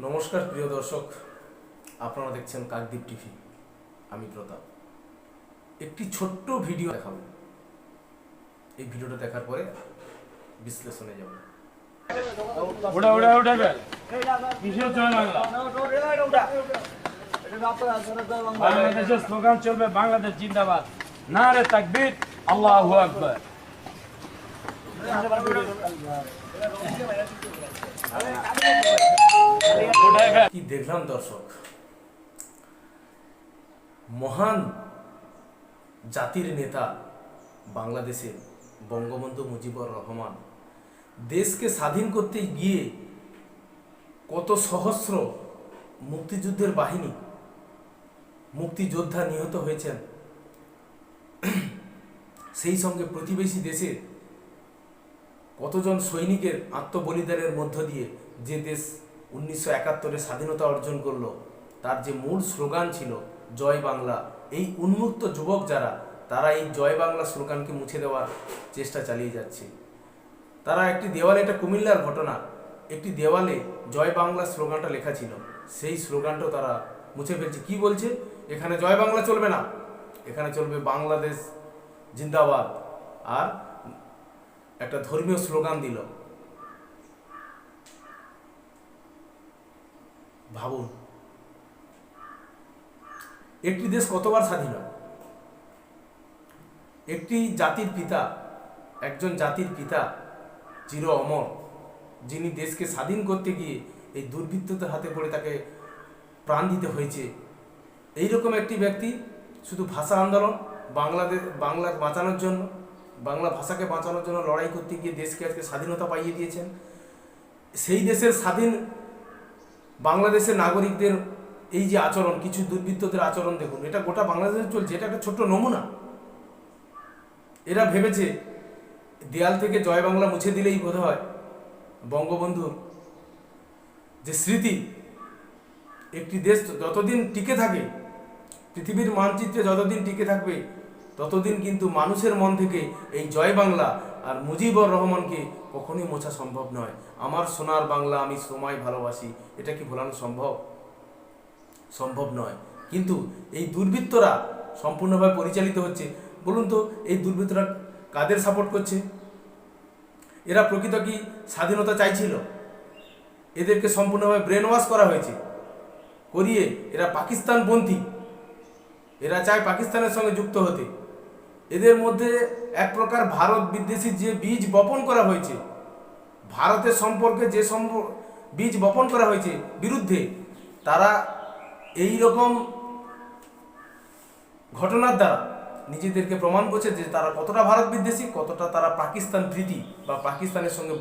নমস্কার প্রিয় দর্শক, আপনারা দেখছেন কাকদ্বীপ টিভি। আমি প্রতাপ। একটি ছোট্ট ভিডিও দেখাবো। এই ভিডিওটা দেখার পরে বিশ্লেষণে যাব। ওটা ওটা ওটা কিসের জয় বাংলা? বাংলাদেশের স্লোগান চলবে বাংলাদেশ জিন্দাবাদ, নারে তাকবীর, আল্লাহু আকবার। কি দেখলাম দর্শক, মহান জাতির নেতা বাংলাদেশের বঙ্গবন্ধু মুজিবুর রহমান দেশকে স্বাধীন করতে গিয়ে কত সহস্র মুক্তিযুদ্ধের বাহিনী, মুক্তিযোদ্ধা নিহত হয়েছেন। সেই সঙ্গে প্রতিবেশী দেশে কতজন সৈনিকের আত্মবলিদানের মধ্য দিয়ে যে দেশ 1971-এ স্বাধীনতা অর্জন করলো, তার যে মূল স্লোগান ছিল জয় বাংলা। এই উন্মুক্ত যুবক যারা, তারা এই জয় বাংলা স্লোগানকে মুছে দেওয়ার চেষ্টা চালিয়ে যাচ্ছে। তারা একটি দেওয়ালে, এটা কুমিল্লার ঘটনা, একটি দেওয়ালে জয় বাংলা স্লোগানটা লেখা ছিল, সেই স্লোগানটাও তারা মুছে ফেলছে। কি বলছে? এখানে জয় বাংলা চলবে না, এখানে চলবে বাংলাদেশ জিন্দাবাদ। আর একটা ধর্মীয় স্লোগান দিল। ভাবুন, একটি দেশ কতবার স্বাধীন হয়? একটি জাতির পিতা, একজন জাতির পিতা চির অমর, যিনি দেশকে স্বাধীন করতে গিয়ে এই দুর্বৃত্তদের হাতে পড়ে তাকে প্রাণ দিতে হয়েছে। এইরকম একটি ব্যক্তি শুধু ভাষা আন্দোলন, বাংলা বাঁচানোর জন্য, বাংলা ভাষাকে বাঁচানোর জন্য লড়াই করতে গিয়ে দেশকে আজকে স্বাধীনতা পাইয়ে দিয়েছেন। সেই দেশের স্বাধীন বাংলাদেশের নাগরিকদের এই যে আচরণ, কিছু দুর্বৃত্তদের আচরণ দেখুন, এটা গোটা বাংলাদেশে চলছে। এটা একটা ছোট্ট নমুনা। এরা ভেবেছে দেয়াল থেকে জয় বাংলা মুছে দিলেই বোধ হয় বঙ্গবন্ধুর যে স্মৃতি, একটি দেশ যতদিন টিকে থাকে, পৃথিবীর মানচিত্রে যতদিন টিকে থাকবে, ততদিন কিন্তু মানুষের মন থেকে এই জয় বাংলা আর মুজিবুর রহমানকে কখনোই মোছা সম্ভব নয়। আমার সোনার বাংলা আমি সময় ভালোবাসি, এটা কি ভোলানো সম্ভব? সম্ভব নয়। কিন্তু এই দুর্বৃত্তরা সম্পূর্ণভাবে পরিচালিত হচ্ছে। বলুন তো, এই দুর্বৃত্তরা কাদের সাপোর্ট করছে? এরা প্রকৃত কি স্বাধীনতা চাইছিল? এদেরকে সম্পূর্ণভাবে ব্রেন ওয়াশ করা হয়েছে, করিয়ে এরা পাকিস্তানপন্থী, এরা চায় পাকিস্তানের সঙ্গে যুক্ত হতে। এদের মধ্যে এক প্রকার ভারত বিদ্বেষী যে বীজ বপন করা হয়েছে, ভারতের সম্পর্কে যে বীজ বপন করা হয়েছে বিরুদ্ধে, তারা এই রকম ঘটনার দ্বারা নিজেদেরকে প্রমাণ করছে যে তারা কতটা ভারত বিদ্বেষী, কতটা তারা পাকিস্তান প্রীতি বা পাকিস্তানের সঙ্গে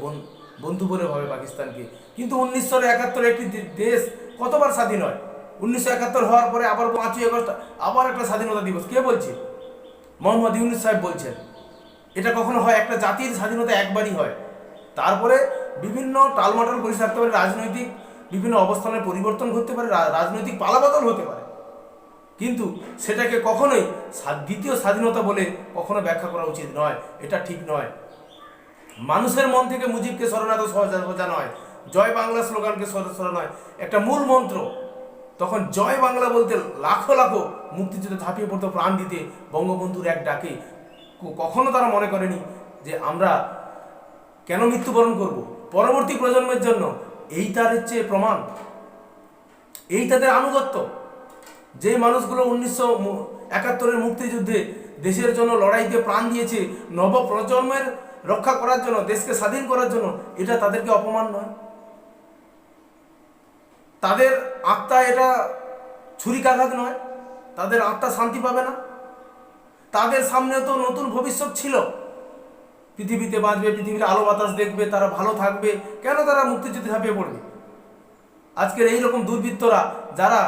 বন্ধু বলে ভাবে পাকিস্তানকে। কিন্তু 1971 একটি দেশ কতবার স্বাধীন হয়? 1971 হওয়ার পরে আবার 5ই আগস্ট আবার একটা স্বাধীনতা দিবস। কে বলছে? মোহাম্মদ ইউনূস সাহেব বলছেন। এটা কখনো হয়? একটা জাতির স্বাধীনতা একবারই হয়। তারপরে বিভিন্ন টালমাটাল করে থাকতে পারে, রাজনৈতিক বিভিন্ন অবস্থানের পরিবর্তন ঘটতে পারে, রাজনৈতিক পালাবদল হতে পারে, কিন্তু সেটাকে কখনোই দ্বিতীয় স্বাধীনতা বলে কখনো ব্যাখ্যা করা উচিত নয়। এটা ঠিক নয়। মানুষের মন থেকে মুজিবকে সরানো এত সোজা নয়, জয় বাংলা স্লোগানকে সরানো নয়। একটা মূল মন্ত্র, তখন জয় বাংলা বলতে লাখো লাখো মুক্তিযুদ্ধে ঝাঁপিয়ে পড়তো প্রাণ দিতে বঙ্গবন্ধুর এক ডাকে। কখনো তারা মনে করেনি যে আমরা কেন মৃত্যুবরণ করব পরবর্তী প্রজন্মের জন্য। এই তার হচ্ছে প্রমাণ, এই তাদের আনুগত্য। যে মানুষগুলো 1971-এর মুক্তিযুদ্ধে দেশের জন্য লড়াইতে প্রাণ দিয়েছে, নব প্রজন্মের রক্ষা করার জন্য, দেশকে স্বাধীন করার জন্য, এটা তাদেরকে অপমান নয়? তাদের আত্মা এটা ছুরিকাঘাত নয়? তাদের আত্মা শান্তি পাবে না? তাদের সামনেও তো নতুন ভবিষ্যৎ ছিল, পৃথিবীতে বাঁচবে, পৃথিবীর আলো বাতাস দেখবে, তারা ভালো থাকবে। কেন তারা মুক্তিযুদ্ধে ঝাঁপিয়ে পড়বে? আজকের এইরকম দুর্বৃত্তরা যারা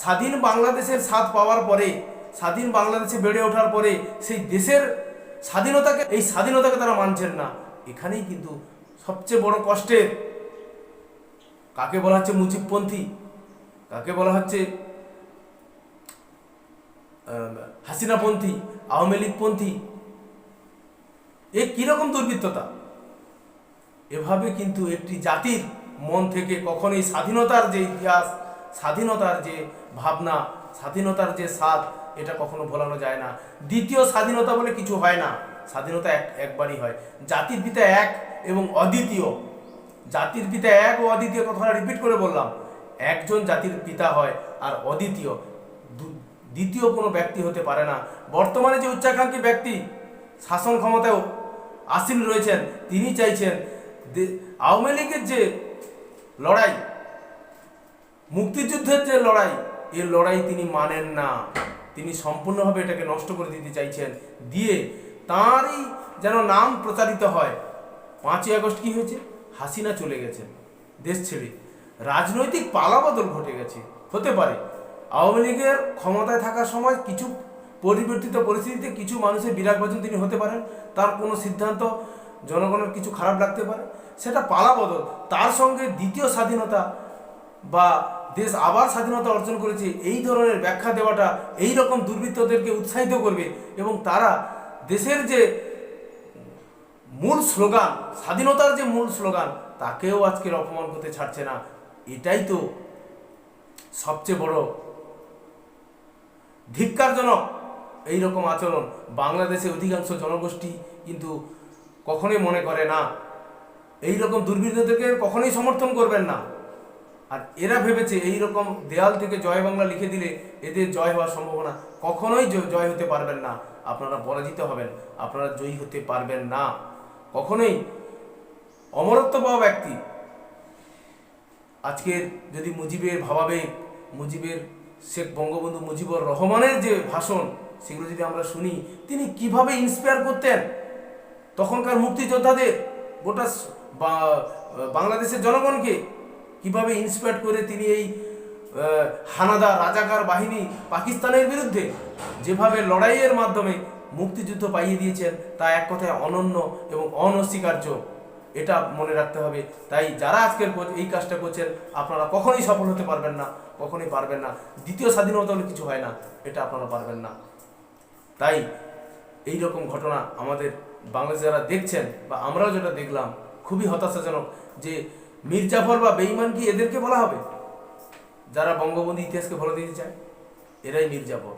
স্বাধীন বাংলাদেশের স্বাদ পাওয়ার পরে, স্বাধীন বাংলাদেশে বেড়ে ওঠার পরে সেই দেশের স্বাধীনতাকে তারা মানছেন না। এখানেই কিন্তু সবচেয়ে বড় কষ্টের। কাকে বলা হচ্ছে মুজিবপন্থী, কাকে বলা হচ্ছে হাসিনাপন্থী, আওয়ামী লীগপন্থী, এ কিরকম দুর্বৃত্ততা? এভাবে কিন্তু একটি জাতির মন থেকে কখনোই স্বাধীনতার যে ইতিহাস, স্বাধীনতার যে ভাবনা, স্বাধীনতার যে স্বাদ, এটা কখনো ভোলানো যায় না। দ্বিতীয় স্বাধীনতা বলে কিছু হয় না, স্বাধীনতা একবারই হয়। জাতির পিতা এক এবং অদ্বিতীয়, জাতির পিতা এক ও অদ্বিতীয়, কথাটা রিপিট করে বললাম। একজন জাতির পিতা হয় আর অদ্বিতীয়, দ্বিতীয় কোনো ব্যক্তি হতে পারে না। বর্তমানে যে উচ্চাকাঙ্ক্ষী ব্যক্তি শাসন ক্ষমতায় আসীন রয়েছেন, তিনি চাইছেন আওয়ামী লীগের যে লড়াই, মুক্তিযুদ্ধের যে লড়াই, এই লড়াই তিনি মানেন না। তিনি সম্পূর্ণভাবে এটাকে নষ্ট করে দিতে চাইছেন, দিয়ে তাঁরই যেন নাম প্রচারিত হয়। 5ই আগস্ট কি হয়েছে? হাসিনা চলে গেছেন দেশ ছেড়ে, রাজনৈতিক পালাবদল ঘটে গেছে। হতে পারে আওয়ামী লীগের ক্ষমতায় থাকার সময় কিছু পরিবর্তিত পরিস্থিতিতে কিছু মানুষের বিরাগ ভাজন তিনি হতে পারেন, তার কোনো সিদ্ধান্ত জনগণের কিছু খারাপ লাগতে পারে, সেটা পালাবদল। তার সঙ্গে দ্বিতীয় স্বাধীনতা বা দেশ আবার স্বাধীনতা অর্জন করেছে, এই ধরনের ব্যাখ্যা দেওয়াটা এই রকম দুর্বৃত্তদেরকে উৎসাহিত করবে, এবং তারা দেশের যে মূল স্লোগান, স্বাধীনতার যে মূল স্লোগান, তাকেও আজকের অপমান করতে ছাড়ছে না। এটাই তো সবচেয়ে বড় ধিক্কারজনক এইরকম আচরণ। বাংলাদেশে অধিকাংশ জনগোষ্ঠী কিন্তু কখনোই মনে করে না, এই রকম দুর্বৃত্তদেরকে কখনোই সমর্থন করবেন না। আর এরা ভেবেছে এই রকম দেয়াল থেকে জয় বাংলা লিখে দিলে এদের জয় হওয়ার সম্ভাবনা, কখনোই জয় হতে পারবেন না। আপনারা পরাজিত হবেন, আপনারা জয়ী হতে পারবেন না কখনোই। অমরত্ব পাওয়া ব্যক্তি, আজকের যদি মুজিবের ভাবাবেগ, মুজিবের শেখ বঙ্গবন্ধু মুজিবুর রহমানের যে ভাষণ, সেগুলো যদি আমরা শুনি, তিনি কিভাবে ইন্সপায়ার করতেন তখনকার মুক্তিযোদ্ধাদের, গোটা বাংলাদেশের জনগণকে কিভাবে ইন্সপায়ার করে তিনি এই হানাদার রাজাকার বাহিনী পাকিস্তানের বিরুদ্ধে যেভাবে লড়াইয়ের মাধ্যমে মুক্তিযুদ্ধ পাইয়ে দিয়েছেন, তা এক কথায় অনন্য এবং অনস্বীকার্য। এটা মনে রাখতে হবে। তাই যারা আজকের এই কাজটা করছেন, আপনারা কখনোই সফল হতে পারবেন না, কখনোই পারবেন না। দ্বিতীয় স্বাধীনতা হলে কিছু হয় না, এটা আপনারা পারবেন না। তাই এই রকম ঘটনা আমাদের বাংলাদেশে যারা দেখছেন, বা আমরাও যেটা দেখলাম, খুবই হতাশাজনক। যে মির্জাফর বা বেঈমান কি এদেরকে বলা হবে? যারা বঙ্গবন্ধু ইতিহাসকে ভুলে দিতে চায়, এরাই মির্জাফর,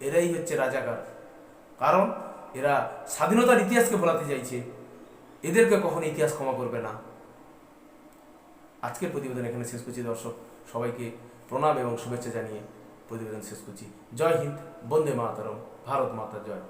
এরাই হচ্ছে রাজাকার। কারণ এরা স্বাধীনতার ইতিহাসকে ভোলাতে চাইছে, এদেরকে কখনো ইতিহাস ক্ষমা করবে না। আজকের প্রতিবেদন এখানে শেষ করছি দর্শক, সবাইকে প্রণাম এবং শুভেচ্ছা জানিয়ে প্রতিবেদন শেষ করছি। জয় হিন্দ, বন্দে মাতরম, ভারত মাতা জয়।